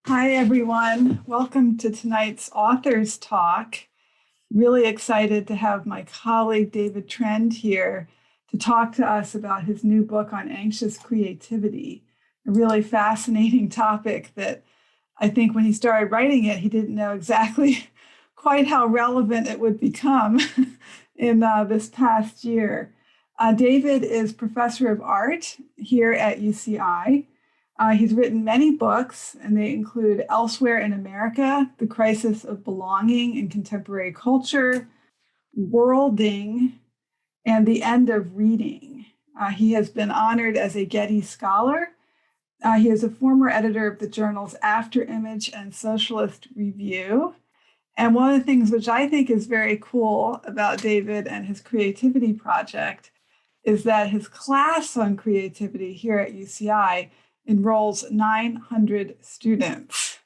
Hi, everyone. Welcome to tonight's author's talk. Really excited to have my colleague David Trend here to talk to us about his new book on anxious creativity, a really fascinating topic that I think when he started writing it, he didn't know exactly quite how relevant it would become in this past year. David is professor of art here at UCI. He's written many books, and they include Elsewhere in America, The Crisis of Belonging in Contemporary Culture, Worlding, and The End of Reading. He has been honored as a Getty Scholar. He is a former editor of the journals After Image and Socialist Review. And one of the things which I think is very cool about David and his creativity project is that his class on creativity here at UCI enrolls 900 students.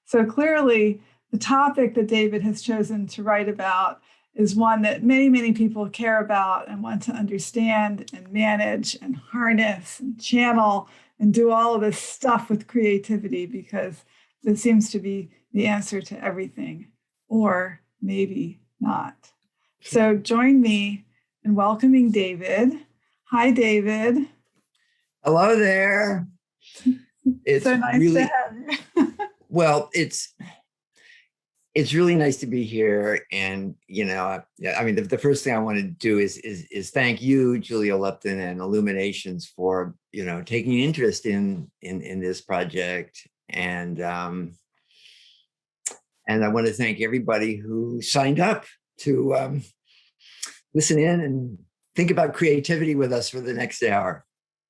So clearly, the topic that David has chosen to write about is one that many, many people care about and want to understand and manage and harness and channel and do all of this stuff with creativity, because it seems to be the answer to everything, or maybe not. So join me in welcoming David. Hi, David. Hello there. It's so nice really to have you. well. It's really nice to be here, and I mean, the first thing I want to do is thank you, Julia Lupton, and Illuminations for taking interest in this project, and I want to thank everybody who signed up to listen in and think about creativity with us for the next hour.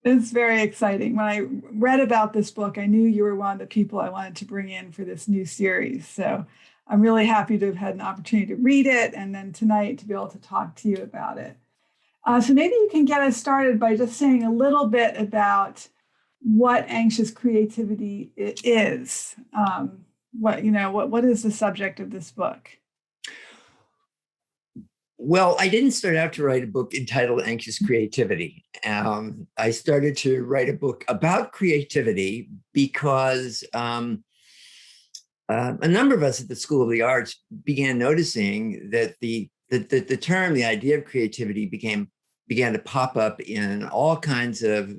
It's very exciting. When I read about this book, I knew you were one of the people I wanted to bring in for this new series. So I'm really happy to have had an opportunity to read it, and then tonight to be able to talk to you about it. So maybe you can get us started by just saying a little bit about what anxious creativity is. What is the subject of this book? Well, I didn't start out to write a book entitled Anxious Creativity. I started to write a book about creativity because a number of us at the School of the Arts began noticing that the term, the idea of creativity began to pop up in all kinds of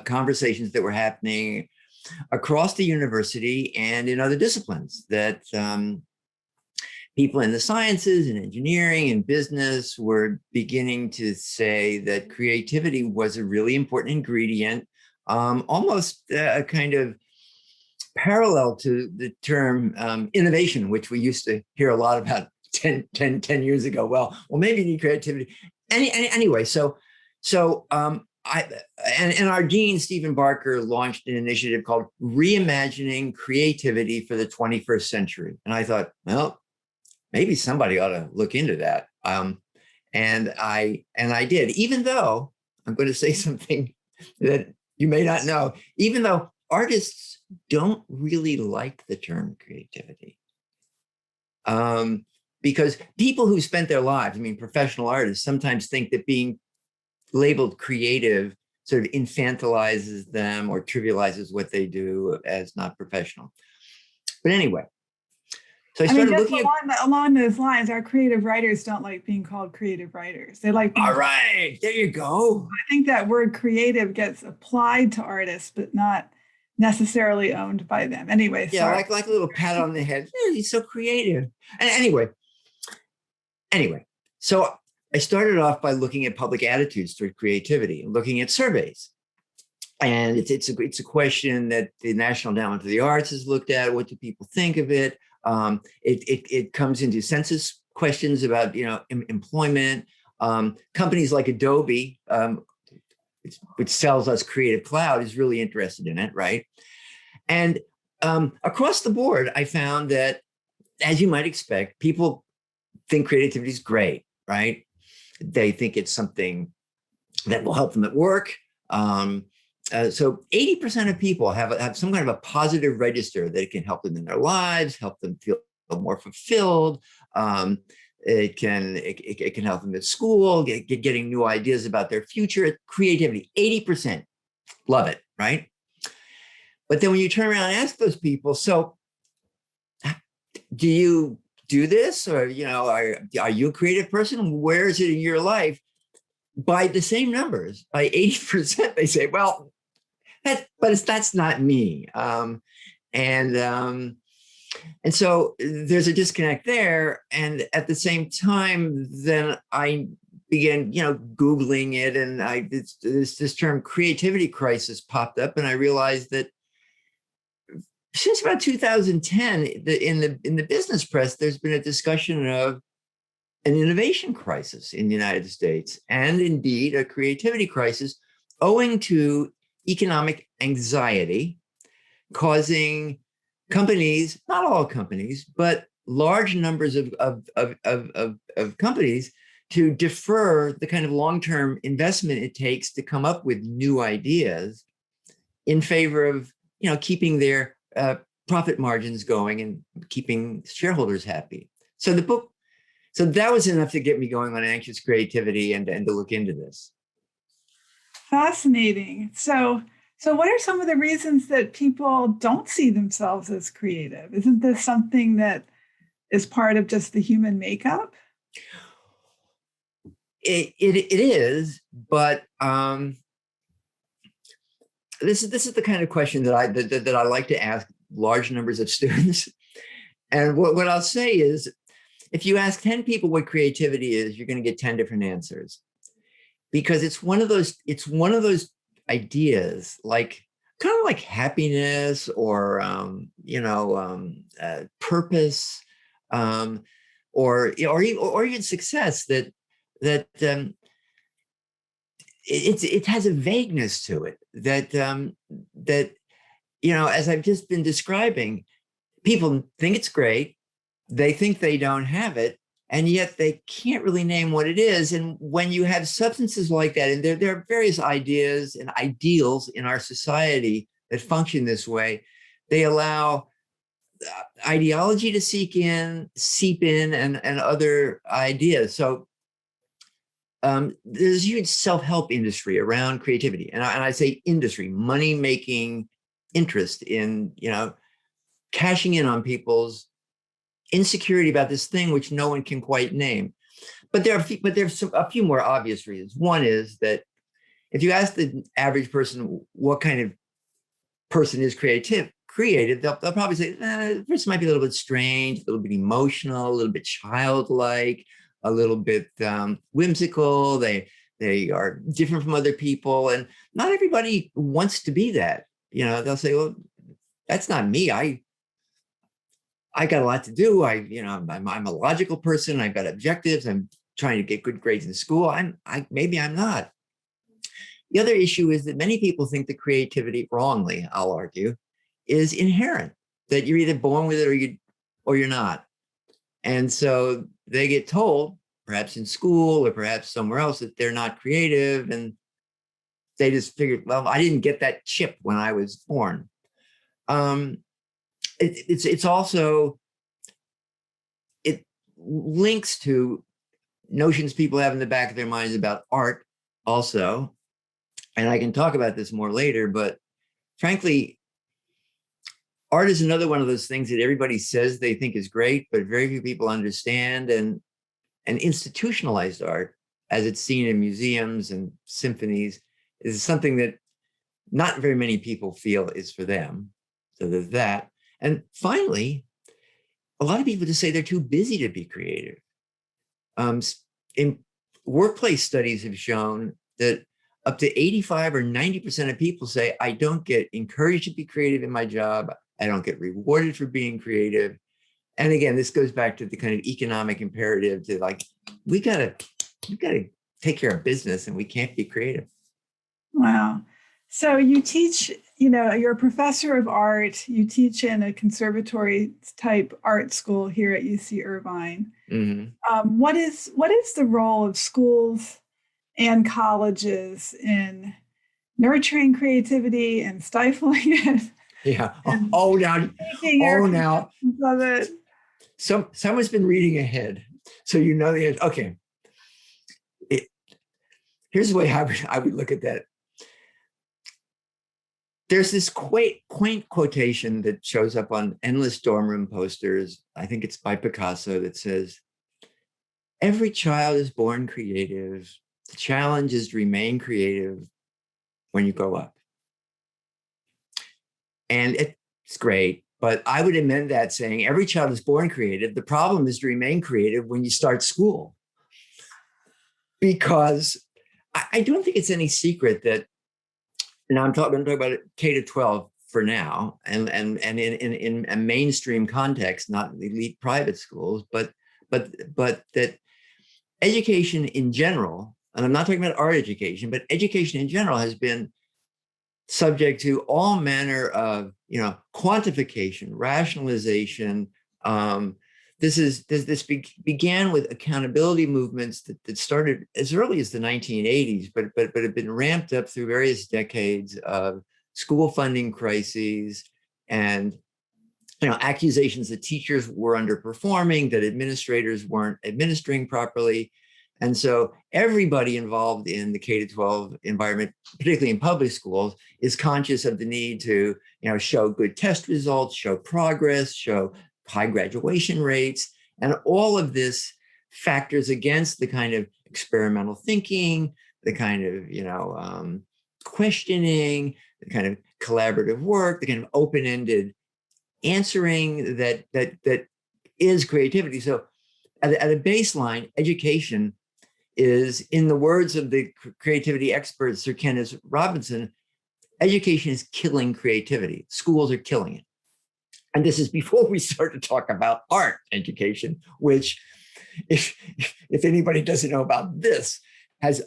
conversations that were happening across the university and in other disciplines, that people in the sciences and engineering and business were beginning to say that creativity was a really important ingredient, almost a kind of parallel to the term innovation, which we used to hear a lot about 10 years ago. Well, maybe you need creativity. Anyway, so our dean, Stephen Barker, launched an initiative called Reimagining Creativity for the 21st Century. And I thought, well, maybe somebody ought to look into that. And I did, even though I'm going to say something that you may not know, even though artists don't really like the term creativity. Because people who spent their lives, professional artists, sometimes think that being labeled creative sort of infantilizes them or trivializes what they do as not professional. But anyway, so I started looking along those lines. Our creative writers don't like being called creative writers. They like being all right, there you go. I think that word creative gets applied to artists, but not necessarily owned by them. Anyway, yeah, sorry. like a little pat on the head. Yeah, he's so creative. And anyway, so I started off by looking at public attitudes toward creativity and looking at surveys. And it's a question that the National Endowment for the Arts has looked at. What do people think of it? It comes into census questions about employment. Companies like Adobe, which sells us Creative Cloud, is really interested in it, right? And across the board, I found that, as you might expect, people think creativity is great, right? They think it's something that will help them at work. So 80% of people have some kind of a positive register that can help them in their lives, help them feel more fulfilled. It can help them at school, getting new ideas about their future. Creativity, 80% love it, right? But then when you turn around and ask those people, so do you do this, or are you a creative person? Where is it in your life? By the same numbers, by 80%, they say, well, that's not me. And so there's a disconnect there. And at the same time, then I began, Googling it, and this term creativity crisis popped up, and I realized that since about 2010, in the business press, there's been a discussion of an innovation crisis in the United States, and indeed a creativity crisis, owing to economic anxiety causing companies, not all companies, but large numbers of companies, to defer the kind of long-term investment it takes to come up with new ideas in favor of keeping their profit margins going and keeping shareholders happy. So that was enough to get me going on anxious creativity and to look into this. Fascinating. So what are some of the reasons that people don't see themselves as creative? Isn't this something that is part of just the human makeup? It is, but this is the kind of question that I like to ask large numbers of students. And what I'll say is, if you ask 10 people what creativity is, you're going to get 10 different answers, because it's one of those ideas, like kind of like happiness or purpose, or even success, that it has a vagueness to it that as I've just been describing, people think it's great, they think they don't have it, and yet they can't really name what it is. And when you have substances like that, and there are various ideas and ideals in our society that function this way, they allow ideology to seep in and other ideas. So there's a huge self-help industry around creativity. And I say industry, money-making interest in, cashing in on people's insecurity about this thing which no one can quite name. But there's a few more obvious reasons. One is that if you ask the average person what kind of person is creative, they'll probably say, the person might be a little bit strange, a little bit emotional, a little bit childlike, a little bit whimsical. They are different from other people, and not everybody wants to be that. They'll say, well, that's not me. I got a lot to do. I'm a logical person. I've got objectives. I'm trying to get good grades in school. Maybe I'm not. The other issue is that many people think that creativity, wrongly, I'll argue, is inherent, that you're either born with it or you're not. And so they get told, perhaps in school or perhaps somewhere else, that they're not creative, and they just figured, well, I didn't get that chip when I was born. It's also, it links to notions people have in the back of their minds about art also. And I can talk about this more later, but frankly, art is another one of those things that everybody says they think is great, but very few people understand. And institutionalized art, as it's seen in museums and symphonies, is something that not very many people feel is for them. So there's that. And finally, a lot of people just say they're too busy to be creative. In workplace studies have shown that up to 85 or 90% of people say, I don't get encouraged to be creative in my job. I don't get rewarded for being creative. And again, this goes back to the kind of economic imperative to, like, we gotta take care of business, and we can't be creative. Wow. So you teach, you're a professor of art. You teach in a conservatory type art school here at UC Irvine. Mm-hmm. What is the role of schools and colleges in nurturing creativity and stifling it? Yeah. Now. Of it. Someone's been reading ahead, so the end. Okay. Here's the way I would look at that. there's this quaint quotation that shows up on endless dorm room posters. I think it's by Picasso, that says, "Every child is born creative. The challenge is to remain creative when you grow up." And it's great, but I would amend that saying, every child is born creative. The problem is to remain creative when you start school. Because I don't think it's any secret that, now I'm talking about K to 12 for now, and in a mainstream context, not elite private schools, but that education in general, and I'm not talking about art education, but education in general has been subject to all manner of, quantification, rationalization. This began with accountability movements that started as early as the 1980s, but have been ramped up through various decades of school funding crises and accusations that teachers were underperforming, that administrators weren't administering properly. And so everybody involved in the K-12 environment, particularly in public schools, is conscious of the need to, show good test results, show progress, show high graduation rates. And all of this factors against the kind of experimental thinking, the kind of, questioning, the kind of collaborative work, the kind of open-ended answering that is creativity. So at a baseline, education is, in the words of the creativity expert, Sir Kenneth Robinson, education is killing creativity. Schools are killing it. And this is before we start to talk about art education, which, if anybody doesn't know about this, has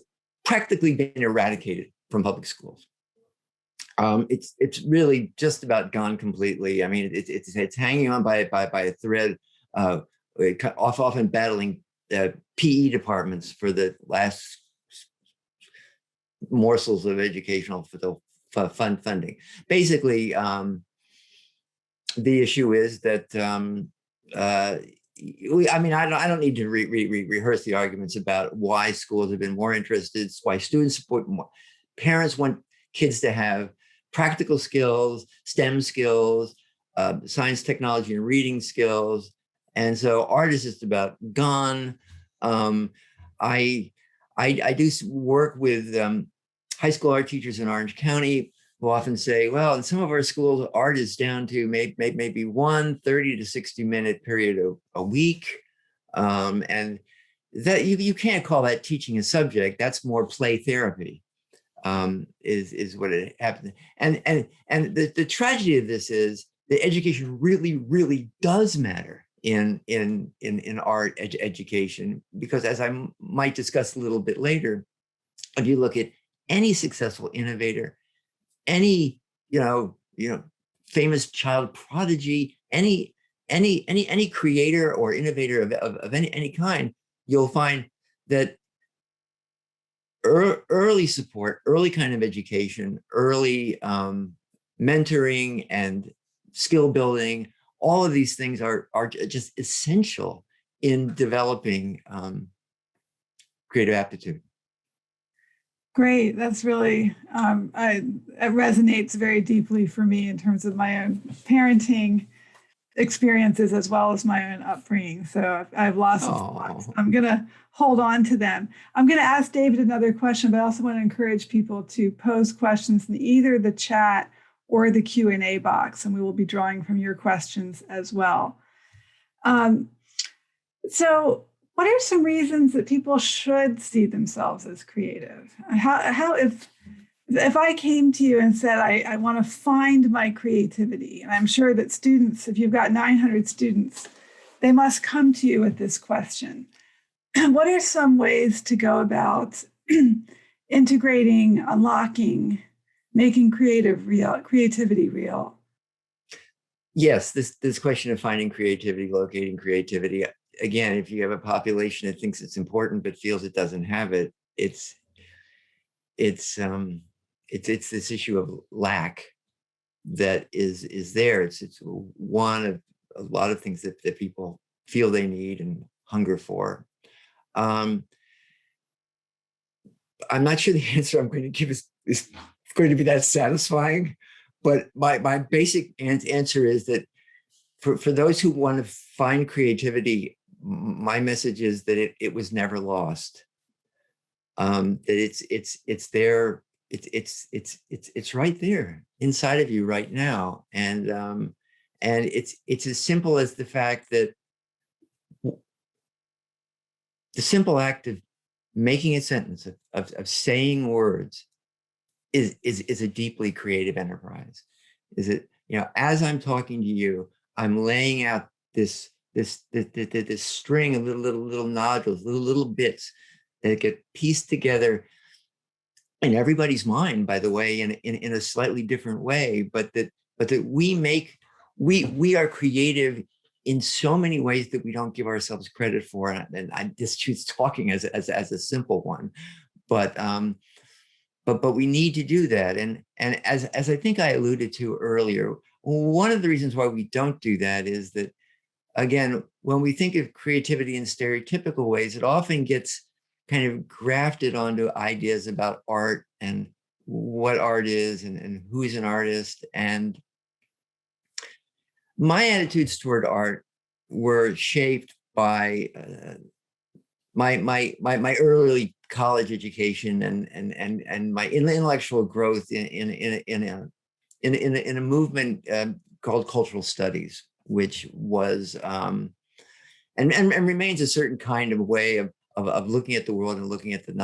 practically been eradicated from public schools. It's really just about gone completely. I mean, it's hanging on by a thread, often battling PE departments for the last morsels of educational funding. Basically, the issue is that I don't need to rehearse the arguments about why schools have been more interested, why students support more. Parents want kids to have practical skills, STEM skills, science, technology, and reading skills. And so art is just about gone. I do work with high school art teachers in Orange County who often say, well, in some of our schools, art is down to maybe 30 to 60-minute period a week. And that you can't call that teaching a subject. That's more play therapy. Is what it happens. And the tragedy of this is that education really does matter in art education, because, as I might discuss a little bit later, if you look at any successful innovator, any famous child prodigy, any creator or innovator of any kind, you'll find that early support, early kind of education, early mentoring and skill building, all of these things are just essential in developing creative aptitude. Great. That's really, it resonates very deeply for me in terms of my own parenting experiences as well as my own upbringing. So I've lost lots. I'm going to hold on to them. I'm going to ask David another question, but I also want to encourage people to pose questions in either the chat or the Q&A box, and we will be drawing from your questions as well. So what are some reasons that people should see themselves as creative? How if I came to you and said, I want to find my creativity, and I'm sure that students, if you've got 900 students, they must come to you with this question. What are some ways to go about integrating, unlocking, making creativity real? Yes, this question of finding creativity, locating creativity. Again, if you have a population that thinks it's important but feels it doesn't have it, it's this issue of lack that is there. It's one of a lot of things that people feel they need and hunger for. I'm not sure the answer I'm going to give is going to be that satisfying, but my basic answer is that for those who want to find creativity, my message is that it was never lost. That it's there. It's right there inside of you right now, and it's as simple as the fact that the simple act of making a sentence, of saying words, is a deeply creative enterprise. Is it, as I'm talking to you, I'm laying out this string of little nodules, little bits that get pieced together in everybody's mind, by the way, in a slightly different way, but that we are creative in so many ways that we don't give ourselves credit for. And I just choose talking as a simple one, but we need to do that. And as I think I alluded to earlier, one of the reasons why we don't do that is that, again, when we think of creativity in stereotypical ways, it often gets kind of grafted onto ideas about art and what art is and who's an artist. And my attitudes toward art were shaped by my early college education and my intellectual growth in a movement called cultural studies, which was and remains a certain kind of way of looking at the world and looking at the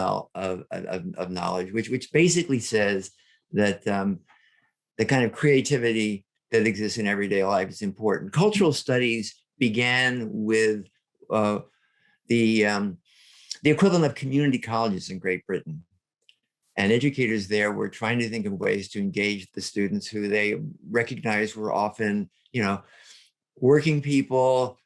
knowledge, which basically says that the kind of creativity that exists in everyday life is important. Cultural studies began with the equivalent of community colleges in Great Britain. And educators there were trying to think of ways to engage the students who they recognized were often, working people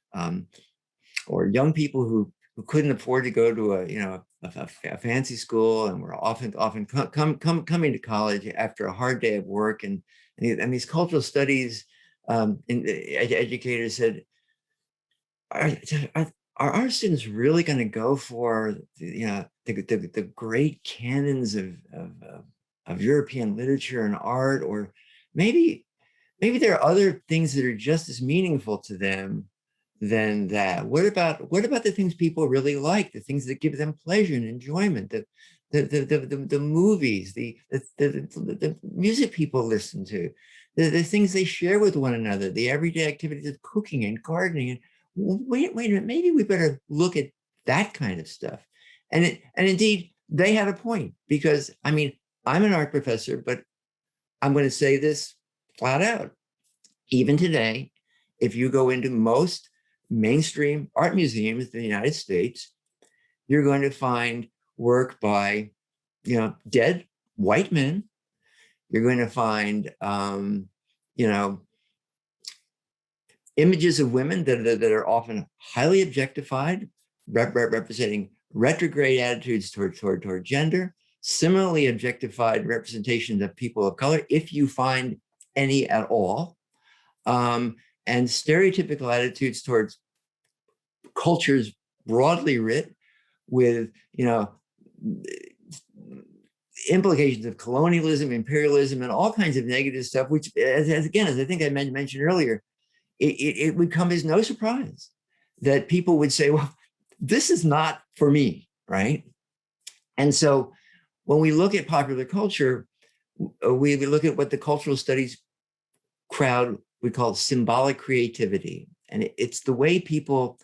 or young people who couldn't afford to go to a fancy school and were often coming to college after a hard day of work. And these cultural studies educators said, are our students really going to go for the great canons of European literature and art, or maybe there are other things that are just as meaningful to them than that? What about the things people really like, the things that give them pleasure and enjoyment, the movies, the music people listen to, the things they share with one another, the everyday activities of cooking and gardening? And wait a minute, maybe we better look at that kind of stuff. And indeed, they had a point, because I'm an art professor, but I'm going to say this flat out. Even today, if you go into most mainstream art museums in the United States, you're going to find work by, dead white men. You're going to find, images of women that are often highly objectified, representing retrograde attitudes toward gender. Similarly objectified representations of people of color, if you find any at all, and stereotypical attitudes towards cultures broadly writ, with implications of colonialism, imperialism, and all kinds of negative stuff, which, as I think I mentioned earlier, it would come as no surprise that people would say, well, this is not for me, right? And so when we look at popular culture, we look at what the cultural studies crowd would call symbolic creativity. And it's the way people,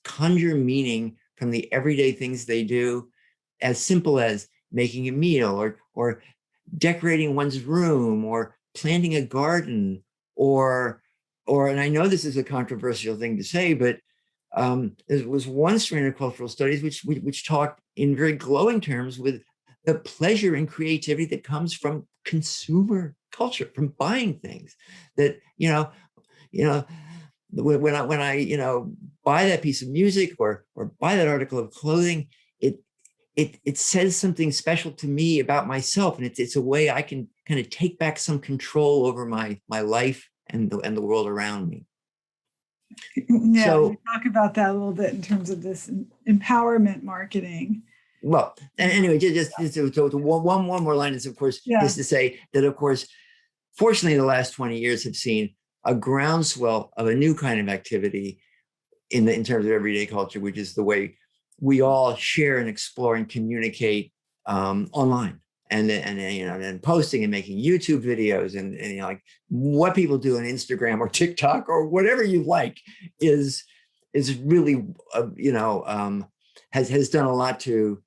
conjure meaning from the everyday things they do, as simple as making a meal or decorating one's room or planting a garden or and I know this is a controversial thing to say, but there was one strand of cultural studies which talked in very glowing terms with the pleasure and creativity that comes from consumer culture, from buying things. That when I buy that piece of music or buy that article of clothing, it says something special to me about myself, and it's a way I can kind of take back some control over my life and the world around me. Yeah, so we talk about that a little bit in terms of this empowerment marketing. Well, and anyway, just one more line is, of course, is to say that, of course, fortunately, the last 20 years have seen a groundswell of a new kind of activity in terms of everyday culture, which is the way we all share and explore and communicate online, and posting and making YouTube videos, and like what people do on Instagram or TikTok or whatever you like is really has done a lot to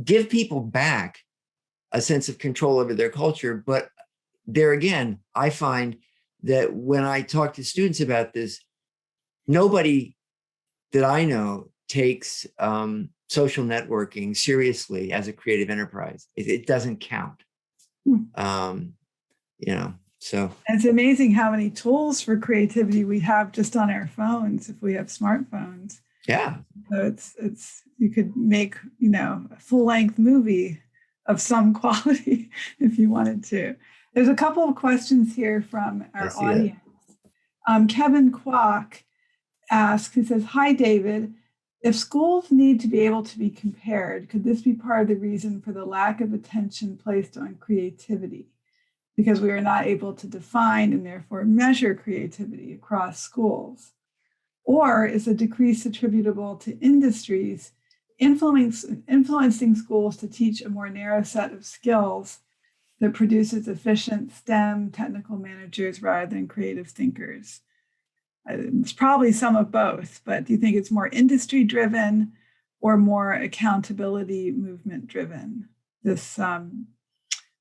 give people back a sense of control over their culture. But there again, I find that when I talk to students about this, nobody that I know takes social networking seriously as a creative enterprise. It doesn't count. So it's amazing how many tools for creativity we have just on our phones if we have smartphones. Yeah. So it's you could make, a full-length movie of some quality if you wanted to. There's a couple of questions here from our audience. Kevin Kwok asks, he says, "Hi, David. If schools need to be able to be compared, could this be part of the reason for the lack of attention placed on creativity? Because we are not able to define and therefore measure creativity across schools? Or is the decrease attributable to industries influencing schools to teach a more narrow set of skills that produces efficient STEM technical managers rather than creative thinkers?" It's probably some of both, but do you think it's more industry driven or more accountability movement driven, this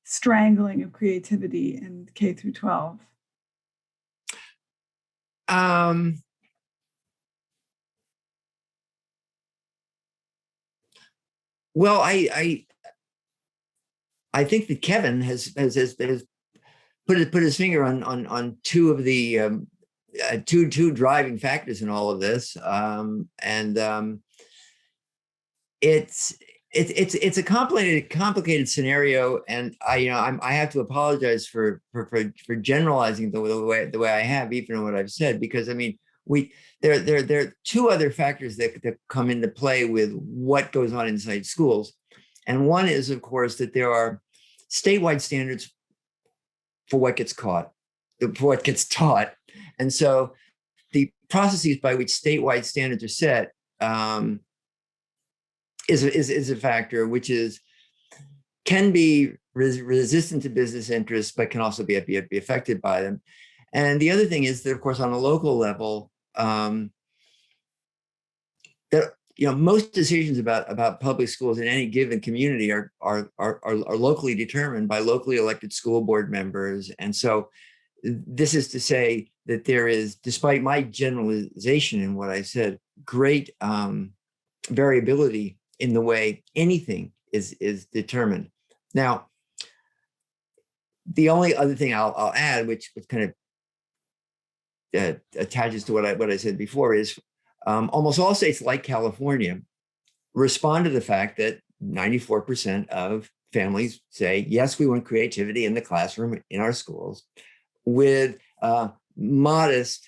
strangling of creativity in K through 12? Well, I think that Kevin has put his finger on two of the two driving factors in all of this, it's a complicated scenario, and I have to apologize for generalizing the way I have, even what I've said, because there are two other factors that come into play with what goes on inside schools, and one is, of course, that there are statewide standards for what gets taught, and so the processes by which statewide standards are set is a factor which can be resistant to business interests, but can also be affected by them. And the other thing is that, of course, on a local level, that most decisions about public schools in any given community are locally determined by locally elected school board members. And so this is to say that there is, despite my generalization in what I said, great variability in the way anything is determined. Now, the only other thing I'll add, which kind of attaches to what I said before, is almost all states like California respond to the fact that 94% of families say, yes, we want creativity in the classroom in our schools, with modest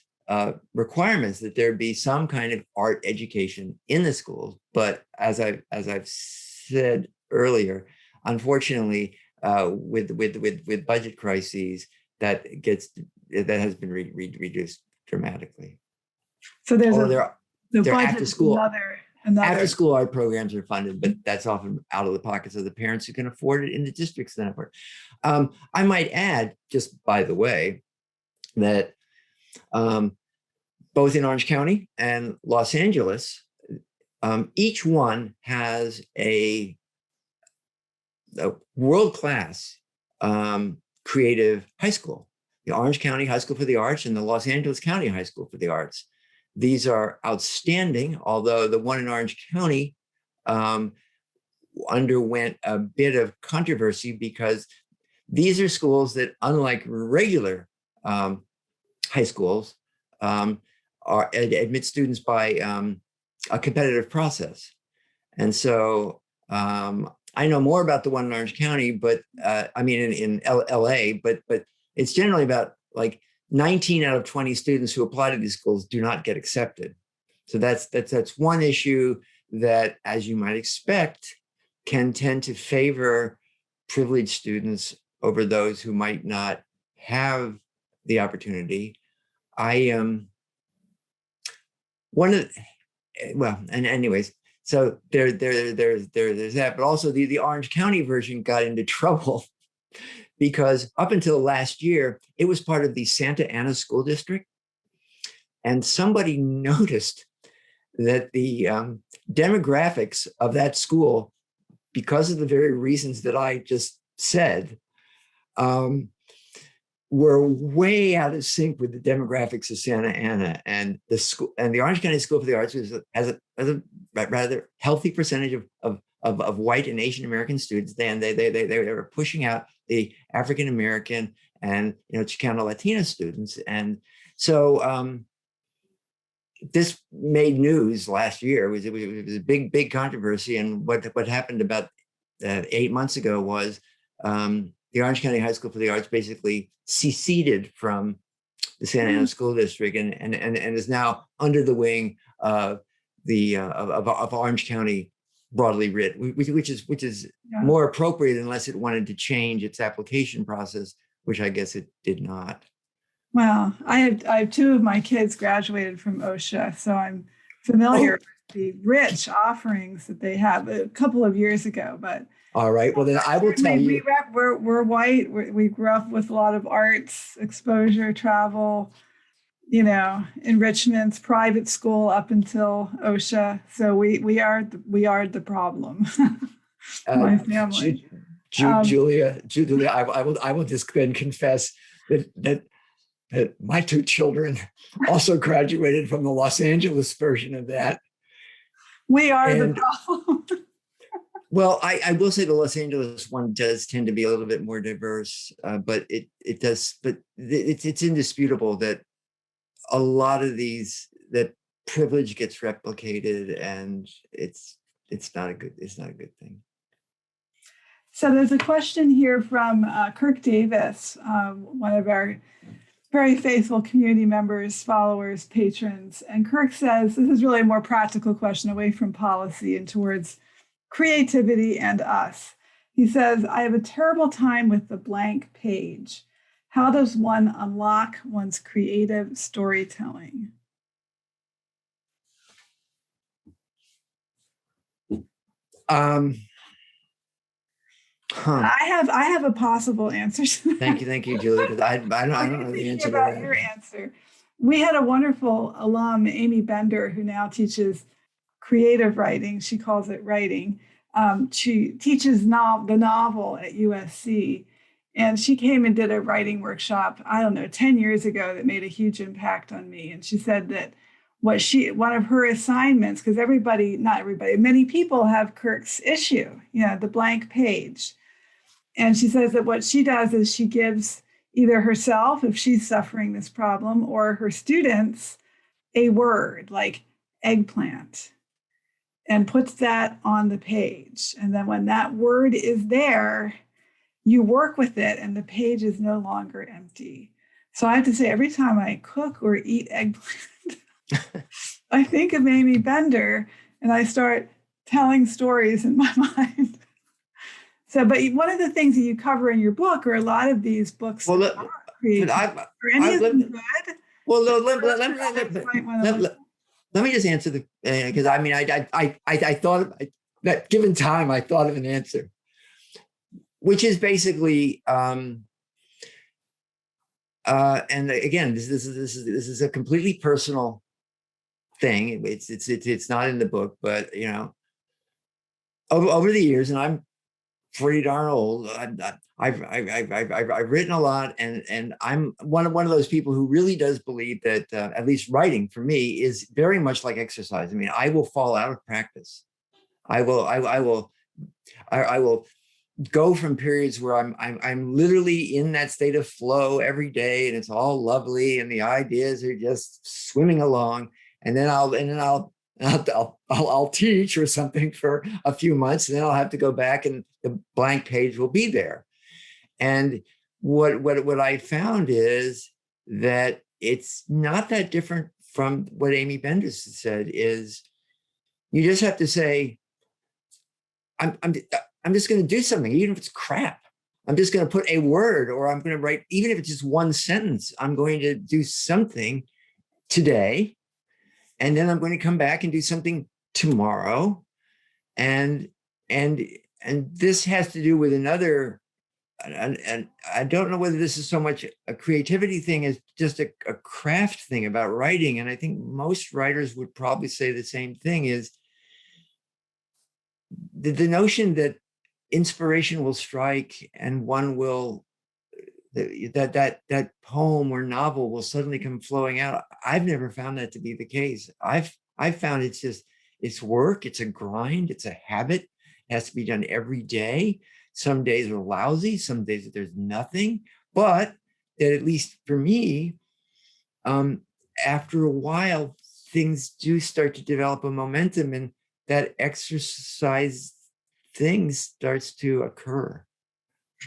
requirements that there be some kind of art education in the schools. But as I've said earlier, unfortunately, with budget crises, that has been reduced dramatically. So there's after school. Another. After school art programs are funded, but that's often out of the pockets of the parents who can afford it in the districts that afford it. I might add, just by the way, that both in Orange County and Los Angeles, each one has a world-class creative high school. The Orange County High School for the Arts and the Los Angeles County High School for the Arts. These are outstanding, although the one in Orange County underwent a bit of controversy because these are schools that, unlike regular high schools, admit students by a competitive process. And so I know more about the one in Orange County, but in LA, but it's generally about like 19 out of 20 students who apply to these schools do not get accepted. So that's one issue that, as you might expect, can tend to favor privileged students over those who might not have the opportunity. I one of well, and anyways, so there's that, but also the Orange County version got into trouble because up until last year, it was part of the Santa Ana School District. And somebody noticed that the demographics of that school, because of the very reasons that I just said, were way out of sync with the demographics of Santa Ana. And the school and the Orange County School for the Arts has a rather healthy percentage of white and Asian American students. Then they were pushing out the African American and Chicano Latina students. And so this made news last year. It was a big controversy. And what happened about 8 months ago was the Orange County High School for the Arts basically seceded from the Santa Ana School District and is now under the wing of of Orange County broadly writ, which is more appropriate unless it wanted to change its application process, which I guess it did not. Well, I have two of my kids graduated from OSHA, so I'm familiar with the rich offerings that they have a couple of years ago. But all right, well then I will tell you, we're white. We grew up with a lot of arts exposure, travel, enrichments, private school up until OSHA. So we are the problem. My family. Julia, I will just then confess that my two children also graduated from the Los Angeles version of that. We are the problem. Well, I will say the Los Angeles one does tend to be a little bit more diverse, but it does. But it's indisputable that a lot of that privilege gets replicated, and it's not a good thing. So there's a question here from Kirk Davis, one of our very faithful community members, followers, patrons. And Kirk says, this is really a more practical question away from policy and towards creativity and us. He says, I have a terrible time with the blank page. How does one unlock one's creative storytelling? I have a possible answer to that. Thank you, Julie. Because I don't know the answer about to that. Your answer. We had a wonderful alum, Amy Bender, who now teaches creative writing. She calls it writing. She teaches the novel at USC, and she came and did a writing workshop, 10 years ago, that made a huge impact on me. And she said that one of her assignments, because many people have Kirk's issue, the blank page. And she says that what she does is she gives either herself, if she's suffering this problem, or her students a word like eggplant and puts that on the page. And then when that word is there, you work with it and the page is no longer empty. So I have to say, every time I cook or eat eggplant, I think of Amy Bender and I start telling stories in my mind. So, but one of the things that you cover in your book, or a lot of these books, well, are creative. Are any of them good? Well, let me just answer because I thought that given time, I thought of an answer, which is basically, and again, this is a completely personal thing. It's not in the book, but over the years, and I'm pretty darn old. I've written a lot, and I'm one of those people who really does believe that at least writing for me is very much like exercise. I mean, I will fall out of practice. I will go from periods where I'm literally in that state of flow every day, and it's all lovely, and the ideas are just swimming along, and then I'll teach or something for a few months, and then I'll have to go back and the blank page will be there. And what I found is that it's not that different from what Amy Bender said. Is you just have to say, I'm just going to do something, even if it's crap. I'm just going to put a word, or I'm going to write, even if it's just one sentence, I'm going to do something today. And then I'm going to come back and do something tomorrow. And this has to do with another, and I don't know whether this is so much a creativity thing as just a craft thing about writing. And I think most writers would probably say the same thing, is the notion that inspiration will strike and one will, that poem or novel will suddenly come flowing out. I've never found that to be the case. I've found it's work, it's a grind, it's a habit. It has to be done every day. Some days are lousy, some days there's nothing, but that, at least for me, after a while, things do start to develop a momentum, and that exercise thing starts to occur.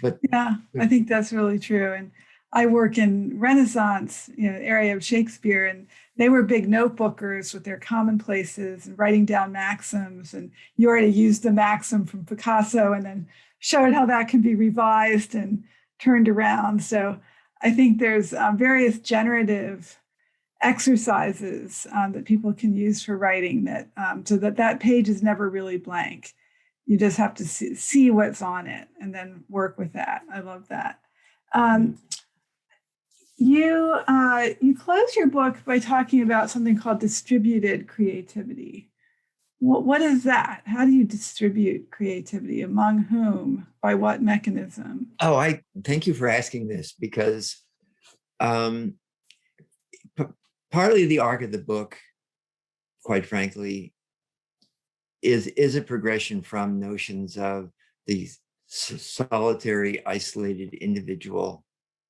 But yeah, I think that's really true. And I work in Renaissance, area of Shakespeare, and they were big notebookers with their commonplaces and writing down maxims. And you already used the maxim from Picasso and then showed how that can be revised and turned around. So I think there's various generative exercises that people can use for writing, that so that page is never really blank. You just have to see what's on it and then work with that. I love that. You close your book by talking about something called distributed creativity. What is that? How do you distribute creativity? Among whom? By what mechanism? Oh, I thank you for asking this, because partly the arc of the book, quite frankly, is a progression from notions of the solitary, isolated individual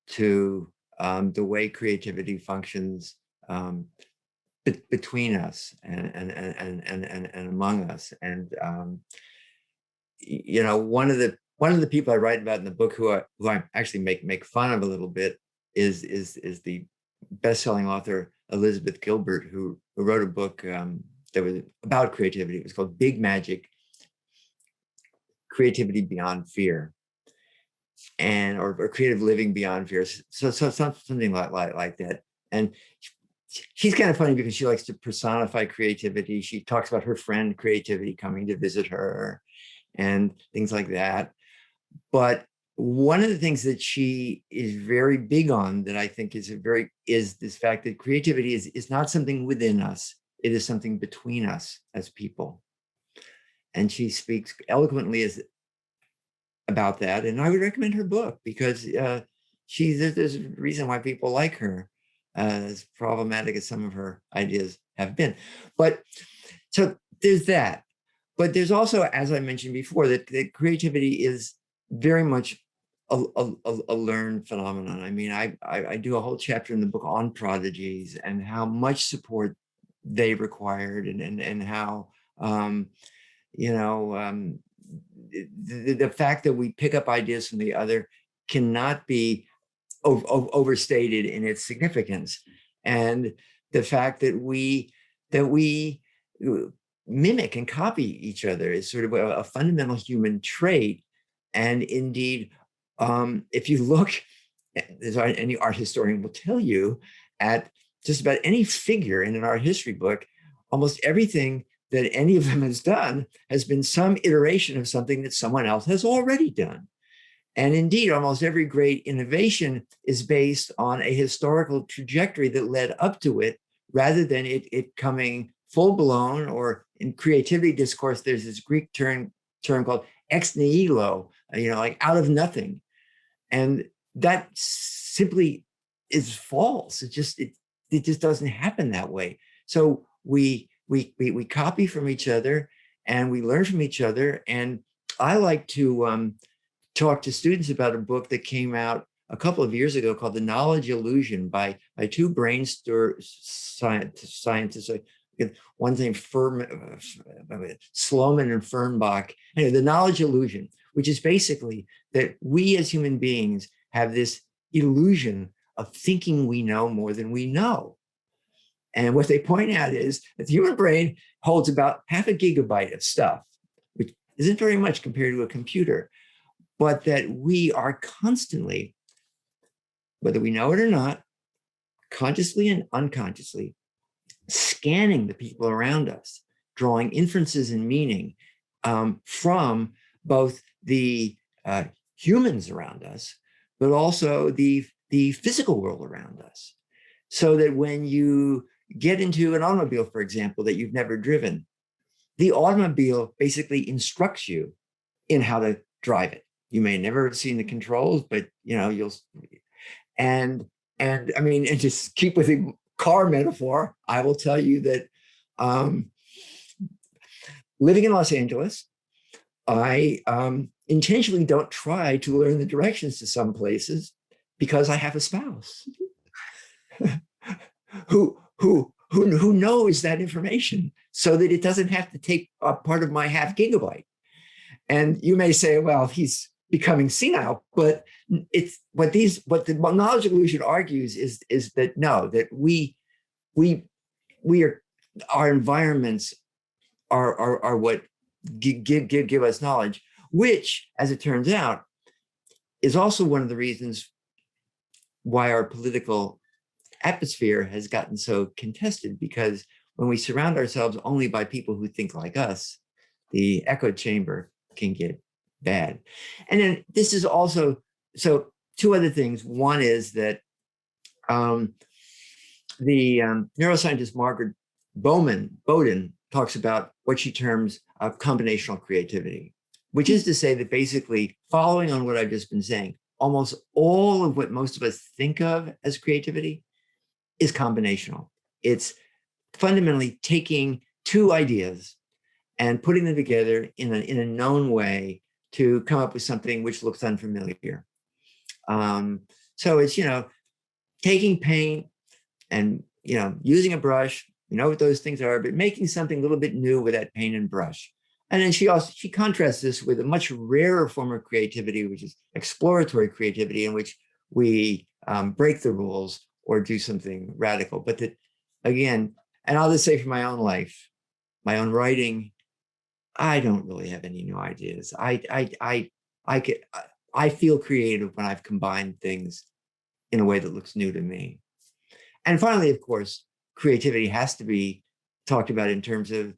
to the way creativity functions between us and among us. And one of the people I write about in the book, who I actually make fun of a little bit, is the best-selling author Elizabeth Gilbert, who wrote a book that was about creativity. It was called Big Magic: Creativity Beyond Fear, and or Creative Living Beyond Fear. So something like that. And she's kind of funny because she likes to personify creativity. She talks about her friend creativity coming to visit her and things like that. But one of the things that she is very big on, that I think is this fact that creativity is not something within us. It is something between us as people. And she speaks eloquently about that. And I would recommend her book, because there's a reason why people like her, as problematic as some of her ideas have been. But so there's that. But there's also, as I mentioned before, that creativity is very much a learned phenomenon. I mean, I do a whole chapter in the book on prodigies and how much support they required, and how the fact that we pick up ideas from the other cannot be overstated in its significance. And the fact that we mimic and copy each other is sort of a fundamental human trait. And indeed, if you look, as any art historian will tell you, at just about any figure in an art history book, almost everything that any of them has done has been some iteration of something that someone else has already done. And indeed, almost every great innovation is based on a historical trajectory that led up to it, rather than it coming full blown. Or in creativity discourse, there's this Greek term called ex nihilo, like out of nothing. And that simply is false. It just doesn't happen that way. So we copy from each other, and we learn from each other. And I like to talk to students about a book that came out a couple of years ago called The Knowledge Illusion by two brain scientists. One's named Sloman and Fernbach. Anyway, The Knowledge Illusion, which is basically that we as human beings have this illusion of thinking we know more than we know. And what they point out is that the human brain holds about 0.5 gigabyte of stuff, which isn't very much compared to a computer. but that we are constantly, whether we know it or not, consciously and unconsciously, scanning the people around us, drawing inferences and meaning from both the humans around us, but also the physical world around us. So that when you get into an automobile, for example, that you've never driven, the automobile basically instructs you in how to drive it. You may never have seen the controls, but you'll, and I mean, and just keep with the car metaphor, I will tell you that living in Los Angeles, I intentionally don't try to learn the directions to some places because I have a spouse who knows that information so that it doesn't have to take up part of my ½ gigabyte. And you may say, well, he's becoming senile, but it's what the knowledge illusion argues is that no, that we are, our environments are what give us knowledge, which, as it turns out, is also one of the reasons why our political atmosphere has gotten so contested, because when we surround ourselves only by people who think like us, the echo chamber can get bad. And then this is also, so two other things. One is that the neuroscientist Margaret Bowden talks about what she terms combinational creativity, which is to say that basically, following on what I've just been saying, almost all of what most of us think of as creativity is combinational. It's fundamentally taking two ideas and putting them together in a known way to come up with something which looks unfamiliar. So it's, taking paint and, using a brush, what those things are, but making something a little bit new with that paint and brush. And then she contrasts this with a much rarer form of creativity, which is exploratory creativity, in which we break the rules or do something radical. But that, again, and I'll just say for my own life, my own writing, I don't really have any new ideas. I feel creative when I've combined things in a way that looks new to me. And finally, of course, creativity has to be talked about in terms of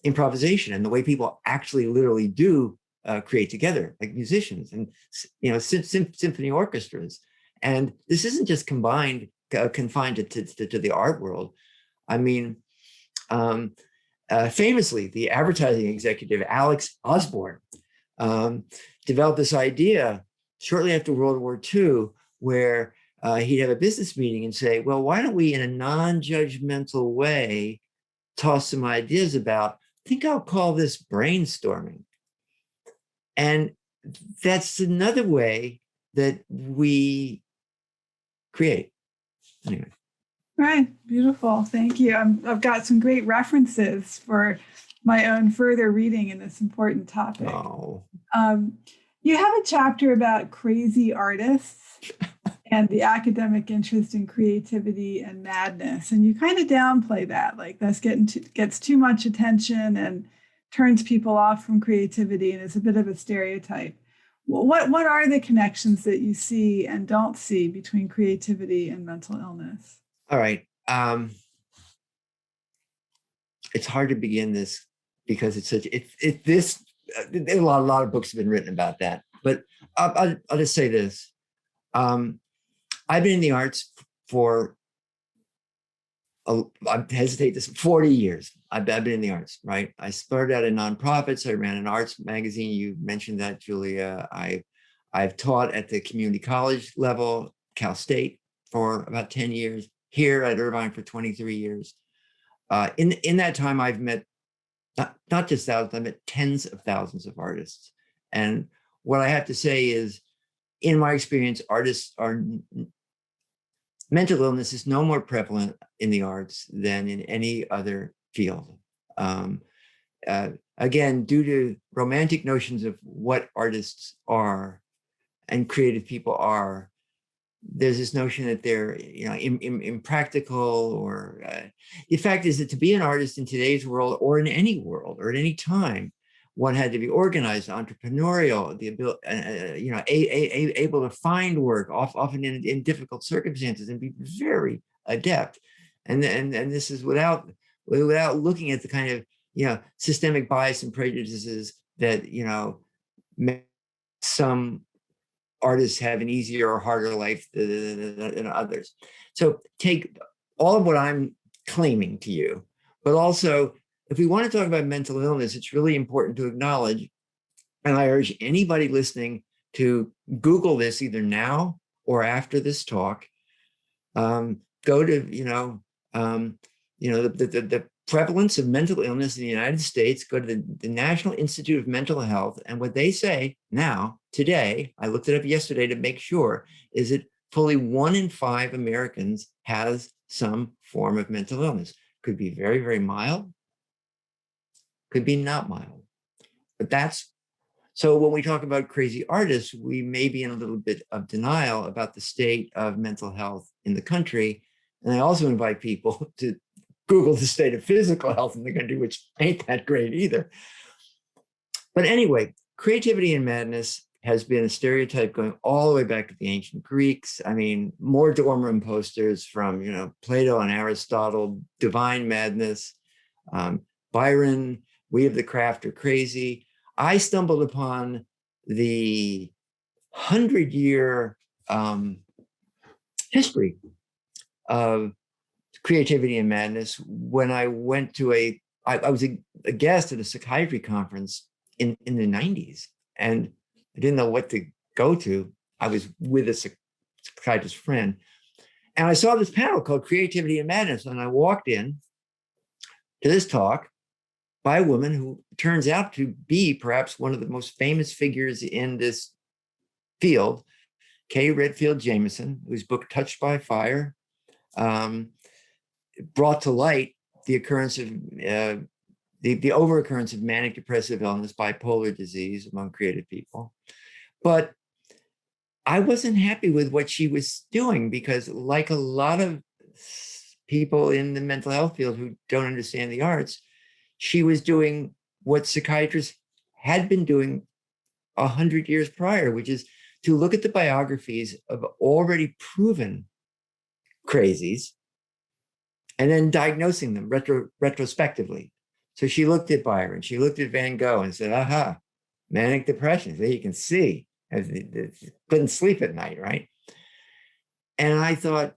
improvisation and the way people actually literally do create together, like musicians and symphony orchestras. And this isn't just confined to the art world. I mean, famously, the advertising executive Alex Osborne developed this idea shortly after World War II, where he'd have a business meeting and say, well, why don't we, in a non-judgmental way, toss some ideas about, I think I'll call this brainstorming. And that's another way that we create. Anyway. Right. Beautiful. Thank you. I've got some great references for my own further reading in this important topic. Oh. You have a chapter about crazy artists and the academic interest in creativity and madness. And you kind of downplay that, like that's gets too much attention and turns people off from creativity and is a bit of a stereotype. What are the connections that you see and don't see between creativity and mental illness? All right. It's hard to begin this because it's such, a lot of books have been written about that, but I'll just say this. I've been in the arts for, I hesitate to say, 40 years. I've been in the arts, right? I started out in nonprofits. I ran an arts magazine. You mentioned that, Julia. I've taught at the community college level, Cal State, for about 10 years. Here at Irvine for 23 years. In that time, I've met not just thousands, I've met tens of thousands of artists. And what I have to say is, in my experience, mental illness is no more prevalent in the arts than in any other field. Again, due to romantic notions of what artists are and creative people are, there's this notion that they're impractical, or the fact is that to be an artist in today's world, or in any world, or at any time, one had to be organized, entrepreneurial, the ability, able to find work, often in difficult circumstances, and be very adept. And this is without looking at the kind of systemic bias and prejudices that make some artists have an easier or harder life than others. So take all of what I'm claiming to you, but also if we want to talk about mental illness, it's really important to acknowledge, and I urge anybody listening to Google this either now or after this talk. Go to the prevalence of mental illness in the United States. Go to the National Institute of Mental Health, and what they say now, today, I looked it up yesterday to make sure, is that fully 1 in 5 Americans has some form of mental illness. Could be very, very mild, could be not mild. But that's, so when we talk about crazy artists, we may be in a little bit of denial about the state of mental health in the country. And I also invite people to Google the state of physical health in the country, which ain't that great either. But anyway, creativity and madness has been a stereotype going all the way back to the ancient Greeks. I mean, more dorm room posters from, Plato and Aristotle, divine madness, Byron, we of the craft are crazy. I stumbled upon the 100-year history of creativity and madness when I went to I was a guest at a psychiatry conference in the 90s, and I didn't know what to go to. I was with a psychiatrist friend, and I saw this panel called Creativity and Madness, and I walked in to this talk by a woman who turns out to be perhaps one of the most famous figures in this field, Kay Redfield Jamison, whose book Touched by Fire brought to light the occurrence of the overoccurrence of manic depressive illness, bipolar disease among creative people. But I wasn't happy with what she was doing, because like a lot of people in the mental health field who don't understand the arts, she was doing what psychiatrists had been doing 100 years prior, which is to look at the biographies of already proven crazies and then diagnosing them retrospectively. So she looked at Byron, she looked at Van Gogh and said, aha, manic depression. There you can see, couldn't sleep at night, right? And I thought,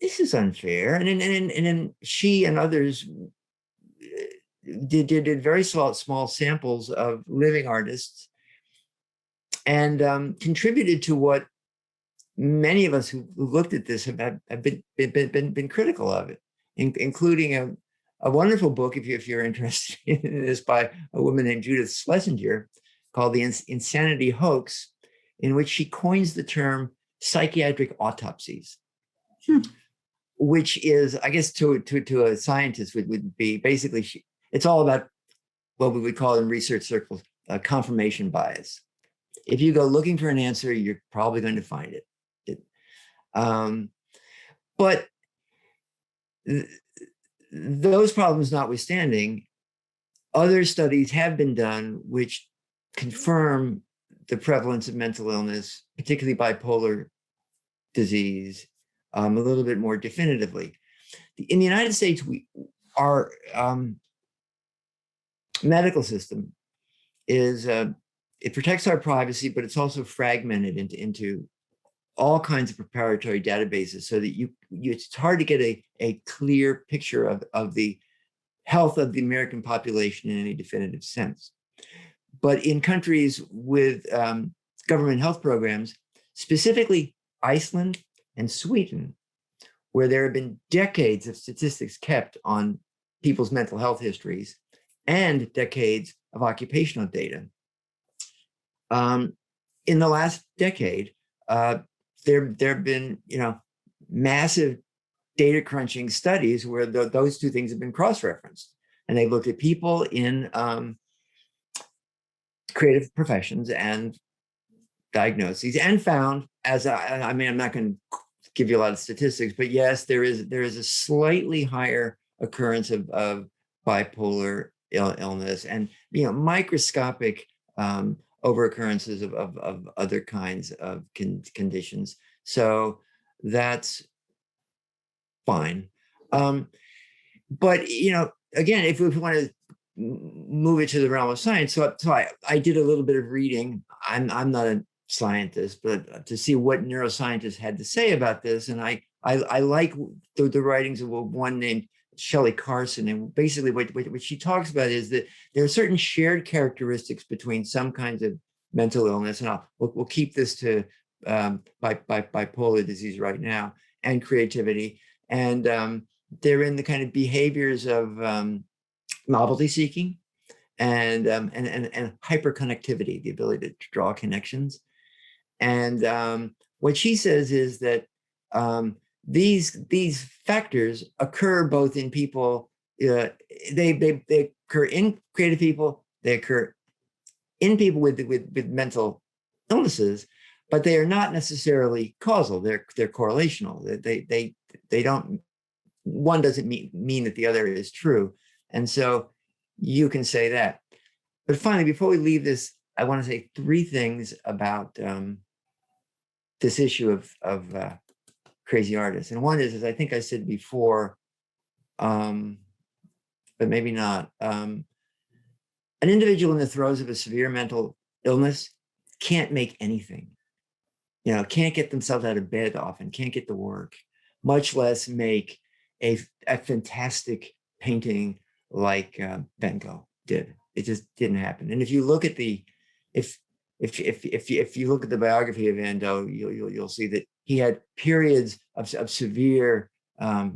this is unfair. And then she and others did very small samples of living artists and contributed to what many of us who looked at this have been critical of it, including a wonderful book, if you're interested in this, by a woman named Judith Schlesinger called The Insanity Hoax, in which she coins the term psychiatric autopsies, which is, I guess, to a scientist would be basically, it's all about what we would call in research circles confirmation bias. If you go looking for an answer, you're probably going to find it. But those problems notwithstanding, other studies have been done which confirm the prevalence of mental illness, particularly bipolar disease, a little bit more definitively. In the United States, our medical system is, it protects our privacy, but it's also fragmented into all kinds of proprietary databases, so that it's hard to get a clear picture of the health of the American population in any definitive sense. But in countries with government health programs, specifically Iceland and Sweden, where there have been decades of statistics kept on people's mental health histories and decades of occupational data, in the last decade, there have been massive data crunching studies where those two things have been cross-referenced, and they looked at people in creative professions and diagnoses, and found, I mean, I'm not going to give you a lot of statistics, but yes, there is a slightly higher occurrence of bipolar illness, and microscopic overoccurrences of other kinds of conditions. So that's fine. But again, if we want to move it to the realm of science, so I did a little bit of reading. I'm not a scientist, but to see what neuroscientists had to say about this, and I like the writings of one named Shelley Carson, and basically what she talks about is that there are certain shared characteristics between some kinds of mental illness, and we'll keep this to bipolar disease right now, and creativity, and they're in the kind of behaviors of novelty seeking and hyperconnectivity, the ability to draw connections. And what she says is that these factors occur both in people. They occur in creative people. They occur in people with mental illnesses, but they are not necessarily causal. They're correlational. They don't. One doesn't mean that the other is true, and so you can say that. But finally, before we leave this, I want to say three things about this issue of crazy artists. And one is, as I think I said before, but maybe not, an individual in the throes of a severe mental illness can't make anything, can't get themselves out of bed often, can't get to work, much less make a fantastic painting like Van Gogh did. It just didn't happen. And if you look at if you look at the biography of Van Gogh, you'll see that he had periods of severe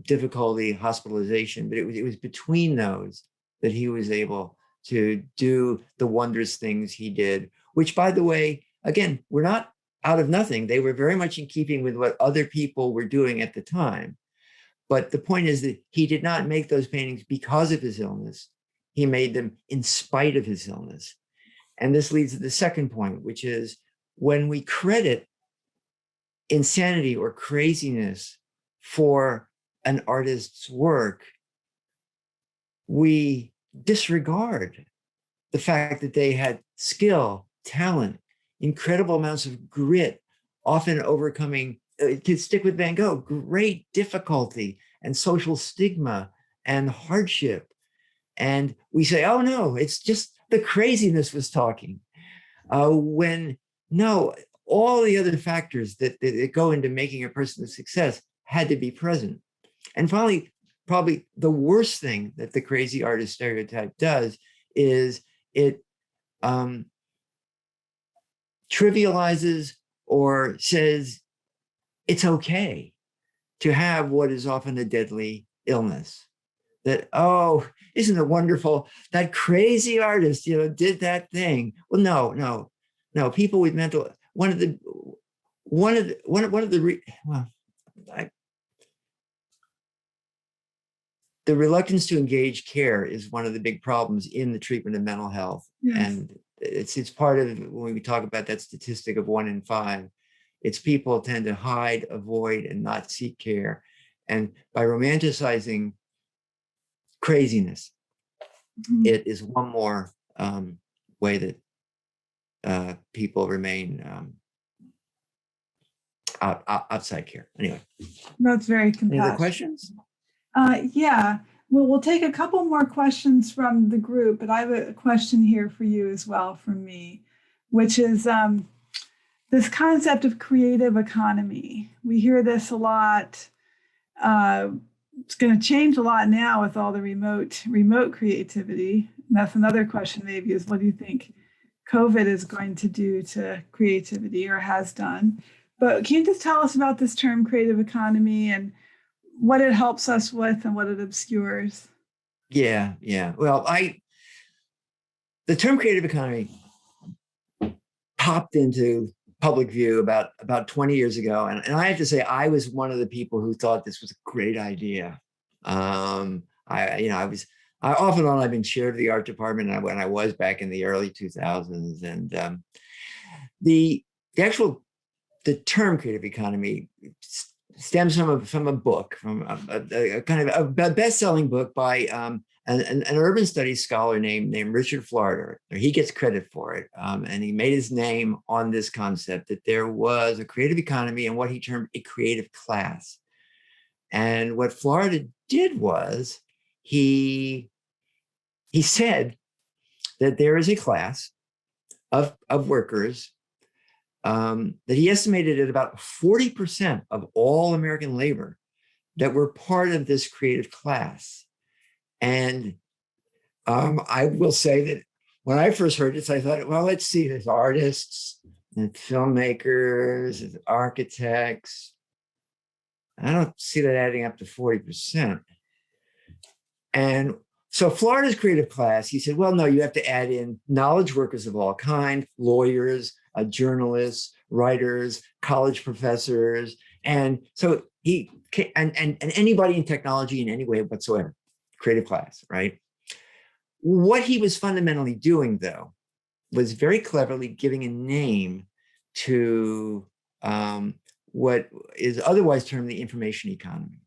difficulty, hospitalization, but it was between those that he was able to do the wondrous things he did, which, by the way, again, were not out of nothing. They were very much in keeping with what other people were doing at the time. But the point is that he did not make those paintings because of his illness. He made them in spite of his illness. And this leads to the second point, which is when we credit insanity or craziness for an artist's work, we disregard the fact that they had skill, talent, incredible amounts of grit, often overcoming, to stick with Van Gogh, great difficulty and social stigma and hardship. And we say, oh no, it's just the craziness was talking. When no, all the other factors that go into making a person a success had to be present. And finally, probably the worst thing that the crazy artist stereotype does is it trivializes or says it's okay to have what is often a deadly illness. That, oh, isn't it wonderful? That crazy artist, did that thing. Well, no. People with mental, the reluctance to engage care is one of the big problems in the treatment of mental health. Yes. And it's part of, when we talk about that statistic of 1 in 5, it's people tend to hide, avoid, and not seek care. And by romanticizing craziness, it is one more way that people remain outside care. Anyway. That's very compassionate. Any other questions? Yeah. Well, we'll take a couple more questions from the group, but I have a question here for you as well from me, which is this concept of creative economy. We hear this a lot. It's going to change a lot now with all the remote creativity. And that's another question maybe is, what do you think COVID is going to do to creativity or has done? But can you just tell us about this term creative economy and what it helps us with and what it obscures? Yeah. Well, the term creative economy popped into public view about 20 years ago. And I have to say, I was one of the people who thought this was a great idea. I off and on, I've been chair of the art department when I was back in the early 2000s. And the term creative economy stems from a book, from a kind of a best-selling book by an urban studies scholar named Richard Florida. He gets credit for it. And he made his name on this concept that there was a creative economy and what he termed a creative class. And what Florida did was he said that there is a class of workers that he estimated at about 40% of all American labor that were part of this creative class. And I will say that when I first heard this, I thought, well, let's see, there's artists and filmmakers and architects. I don't see that adding up to 40%. And so Florida's creative class, he said, well, no, you have to add in knowledge workers of all kinds, lawyers, journalists, writers, college professors. And so and anybody in technology in any way whatsoever, creative class, right? What he was fundamentally doing, though, was very cleverly giving a name to what is otherwise termed the information economy.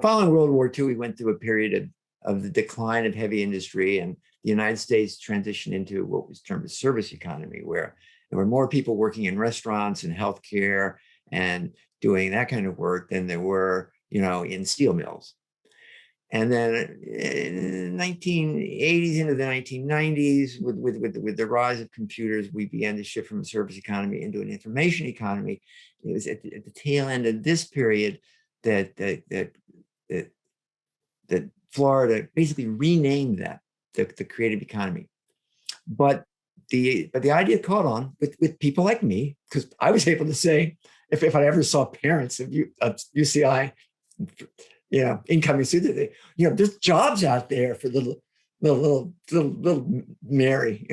Following World War II, we went through a period of the decline of heavy industry, and the United States transitioned into what was termed a service economy, where there were more people working in restaurants and healthcare and doing that kind of work than there were, in steel mills. And then in the 1980s into the 1990s, with the rise of computers, we began to shift from a service economy into an information economy. It was at the tail end of this period that Florida basically renamed that the creative economy. But the idea caught on with people like me, because I was able to say, if I ever saw parents of UCI, incoming students, there's jobs out there for little Mary,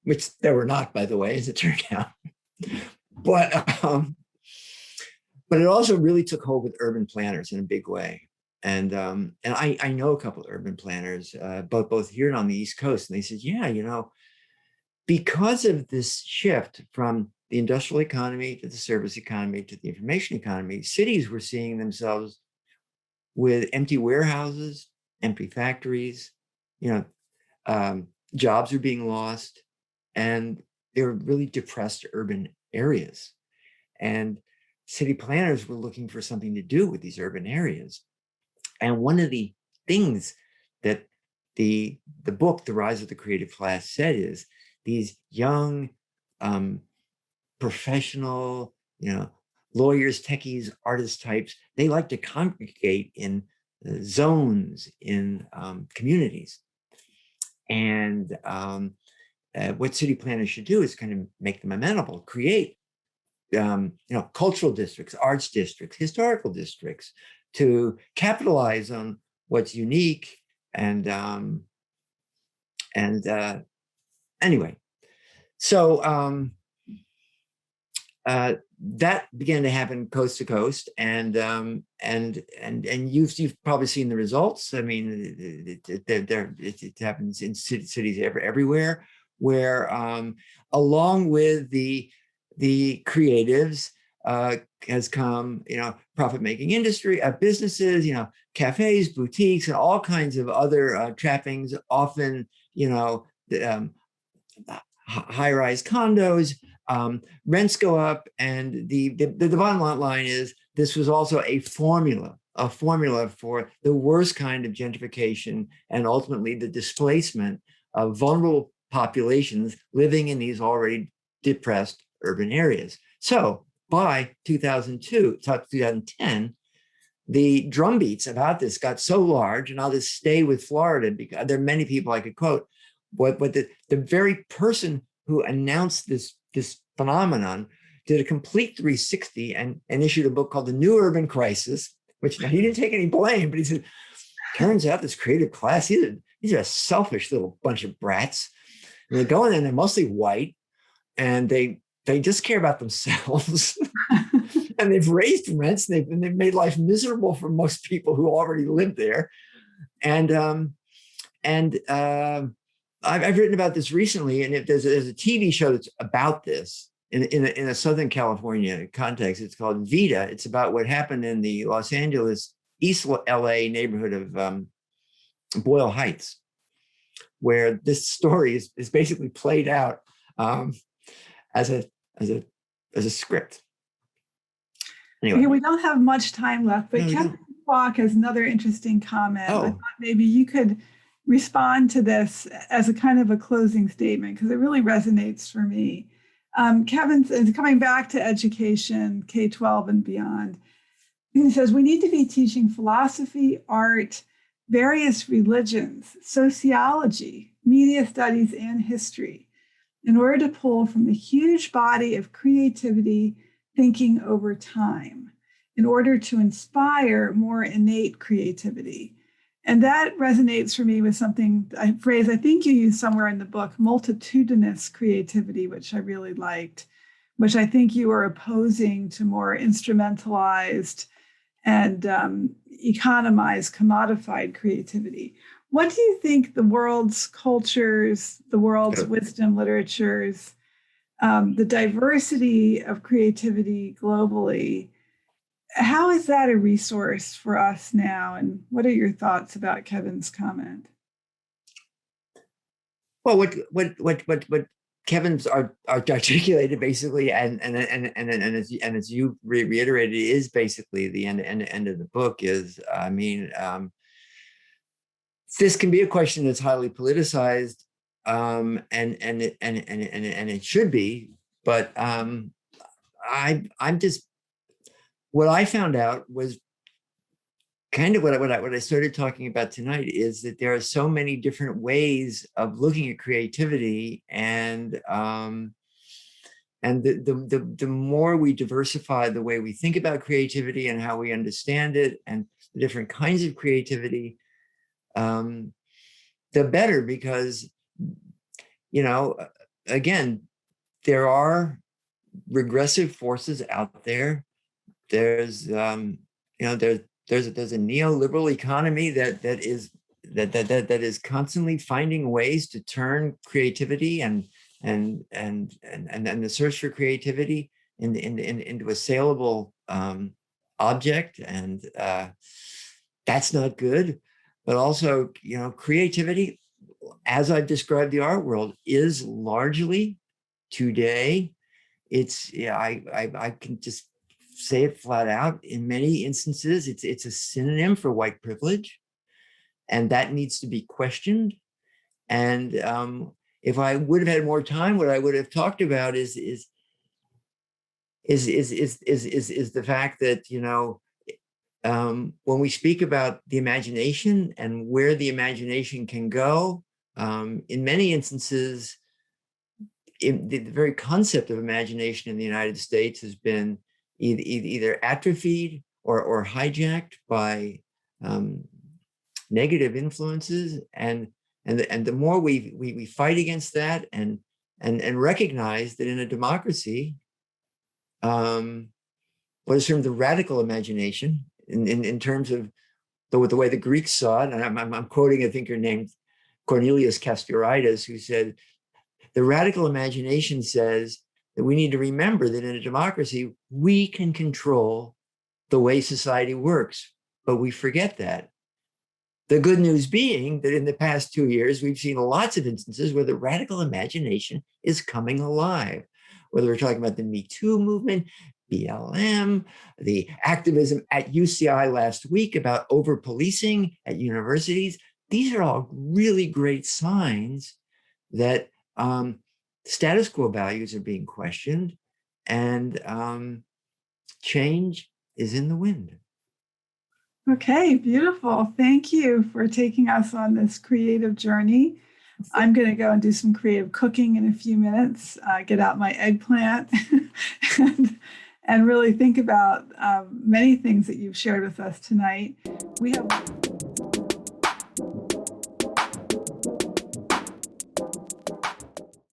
which there were not, by the way, as it turned out. But it also really took hold with urban planners in a big way. And I know a couple of urban planners, both here and on the East Coast, and they said, yeah, because of this shift from the industrial economy to the service economy to the information economy, cities were seeing themselves with empty warehouses, empty factories, jobs are being lost, and they were really depressed urban areas. And city planners were looking for something to do with these urban areas. And one of the things that the book, The Rise of the Creative Class, said is these young, professional, lawyers, techies, artist types, they like to congregate in zones, in communities. And what city planners should do is kind of make them amenable, create, cultural districts, arts districts, historical districts, to capitalize on what's unique. And anyway, so that began to happen coast to coast, and you've probably seen the results. I mean, it happens in cities everywhere, where along with the creatives has come, profit-making industry, businesses, cafes, boutiques, and all kinds of other trappings. Often, high-rise condos. Rents go up, and the bottom line is this was also a formula for the worst kind of gentrification and ultimately the displacement of vulnerable populations living in these already depressed urban areas. So by 2010, the drumbeats about this got so large, and I'll just stay with Florida because there are many people I could quote. But the very person who announced this phenomenon did a complete 360 and issued a book called The New Urban Crisis, which he didn't take any blame, but he said, turns out this creative class, these are a selfish little bunch of brats. And they go in and they're mostly white, and they just care about themselves. And they've raised rents, and they've made life miserable for most people who already live there. And I've written about this recently, and there's a TV show that's about this in a Southern California context. It's called Vida. It's about what happened in the Los Angeles East LA neighborhood of Boyle Heights, where this story is basically played out as a script. Anyway. Okay, we don't have much time left, but Kevin Kwok has another interesting comment. I thought maybe you could respond to this as a kind of a closing statement, because it really resonates for me. Kevin is coming back to education, K-12 and beyond. He says, we need to be teaching philosophy, art, various religions, sociology, media studies, and history in order to pull from the huge body of creativity thinking over time, in order to inspire more innate creativity. And that resonates for me with something, a phrase I think you used somewhere in the book, multitudinous creativity, which I really liked, which I think you were opposing to more instrumentalized and economized, commodified creativity. What do you think the world's cultures, the world's wisdom literatures, the diversity of creativity globally, how is that a resource for us now? And what are your thoughts about Kevin's comment? Well, what Kevin's articulated basically, and as you reiterated, is basically the end of the book. Is I mean, this can be a question that's highly politicized. And it should be, but I'm just, what I found out was kind of what I started talking about tonight, is that there are so many different ways of looking at creativity, and the more we diversify the way we think about creativity and how we understand it, and the different kinds of creativity, the better, because again, there are regressive forces out there. There's there's a neoliberal economy that is constantly finding ways to turn creativity and the search for creativity into a saleable object, and that's not good. But also, creativity, as I've described the art world, is largely today, I can just say it flat out, in many instances, it's a synonym for white privilege, and that needs to be questioned. And if I would have had more time, what I would have talked about is the fact that when we speak about the imagination and where the imagination can go, in many instances, the very concept of imagination in the United States has been either atrophied or hijacked by negative influences, and the more we fight against that and recognize that in a democracy, what is termed the radical imagination, in terms of the way the Greeks saw it, and I'm quoting, I think, your name, Cornelius Castoriadis, who said, the radical imagination says that we need to remember that in a democracy, we can control the way society works, but we forget that. The good news being that in the past 2 years, we've seen lots of instances where the radical imagination is coming alive, whether we're talking about the Me Too movement, BLM, the activism at UCI last week about over-policing at universities. These are all really great signs that status quo values are being questioned, and change is in the wind. Okay, beautiful. Thank you for taking us on this creative journey. I'm going to go and do some creative cooking in a few minutes, get out my eggplant and really think about many things that you've shared with us tonight. We have